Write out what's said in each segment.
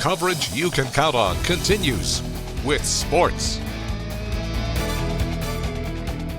Coverage you can count on continues with sports.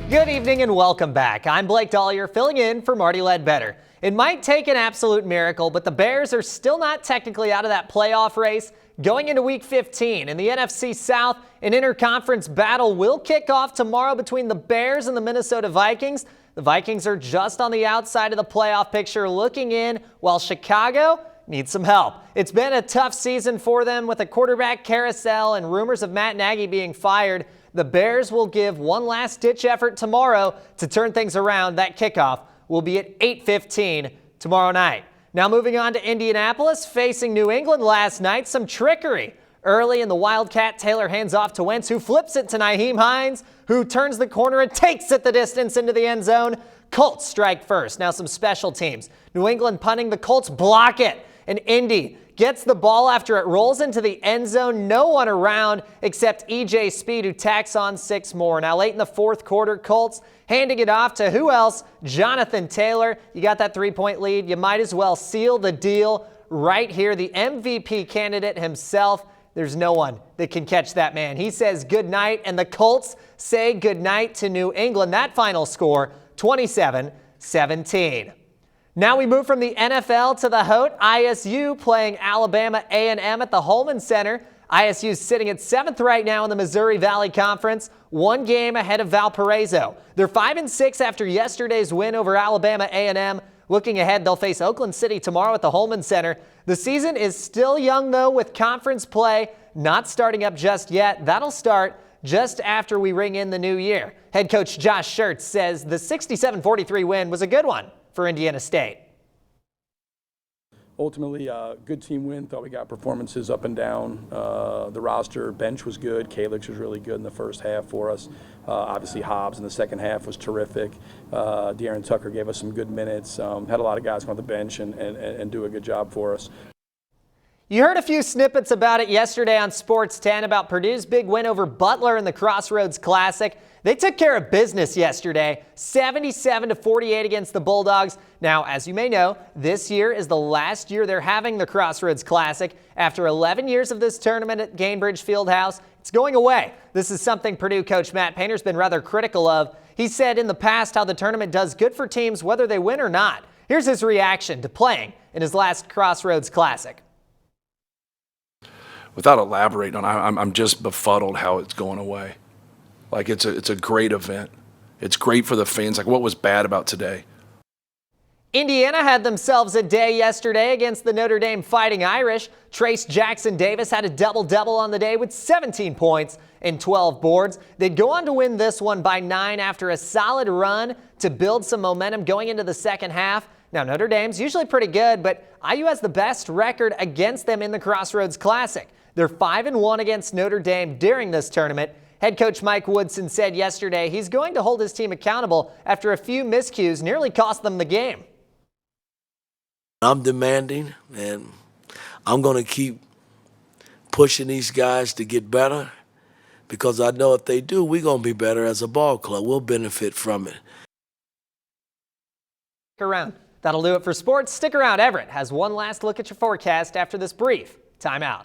Good evening and welcome back. I'm Blake Dollier filling in for Marty Ledbetter. It might take an absolute miracle, but the Bears are still not technically out of that playoff race. Going into Week 15 in the NFC South, an interconference battle will kick off tomorrow between the Bears and the Minnesota Vikings. The Vikings are just on the outside of the playoff picture looking in, while Chicago needs some help. It's been a tough season for them with a quarterback carousel and rumors of Matt Nagy being fired. The Bears will give one last-ditch effort tomorrow to turn things around. That kickoff will be at 8:15 tomorrow night. Now moving on to Indianapolis, facing New England last night, some trickery. Early in the Wildcat, Taylor hands off to Wentz, who flips it to Nyheim Hines, who turns the corner and takes it the distance into the end zone. Colts strike first. Now some special teams. New England punting, the Colts block it, and Indy gets the ball after it rolls into the end zone. No one around except E.J. Speed, who tacks on 6 more. Now late in the fourth quarter, Colts handing it off to who else? Jonathan Taylor. You got that 3-point lead. You might as well seal the deal right here. The MVP candidate himself. There's no one that can catch that man. He says good night, and the Colts say good night to New England. That final score, 27-17. Now we move from the NFL to the HOT. ISU playing Alabama A&M at the Holman Center. ISU is sitting at 7th right now in the Missouri Valley Conference, 1 game ahead of Valparaiso. They're 5-6 after yesterday's win over Alabama A&M. Looking ahead, they'll face Oakland City tomorrow at the Holman Center. The season is still young, though, with conference play not starting up just yet. That'll start just after we ring in the new year. Head coach Josh SCHERTZ says the 67-43 win was a good one for Indiana State. Ultimately, good team win. Thought we got performances up and down. The roster bench was good. Calix was really good in the first half for us. Obviously, Hobbs in the second half was terrific. De'Aaron Tucker gave us some good minutes. Had a lot of guys on the bench and do a good job for us. You heard a few snippets about it yesterday on Sports 10 about Purdue's big win over Butler in the Crossroads Classic. They took care of business yesterday, 77-48 against the Bulldogs. Now, as you may know, this year is the last year they're having the Crossroads Classic. After 11 years of this tournament at Gainbridge Fieldhouse, it's going away. This is something Purdue coach Matt Painter's been rather critical of. He said in the past how the tournament does good for teams whether they win or not. Here's his reaction to playing in his last Crossroads Classic. Without elaborating on it, I'm just befuddled how it's going away. Like, it's a great event. It's great for the fans. Like, what was bad about today? Indiana had themselves a day yesterday against the Notre Dame Fighting Irish. Trace Jackson-Davis had a double-double on the day with 17 points and 12 boards. They'd go on to win this one by 9 after a solid run to build some momentum going into the second half. Now, Notre Dame's usually pretty good, but IU has the best record against them in the Crossroads Classic. They're 5-1 against Notre Dame during this tournament. Head coach Mike Woodson said yesterday he's going to hold his team accountable after a few miscues nearly cost them the game. I'm demanding, and I'm going to keep pushing these guys to get better because I know if they do, we're going to be better as a ball club. We'll benefit from it. Stick around. That'll do it for sports. Stick around. Everett has one last look at your forecast after this brief timeout.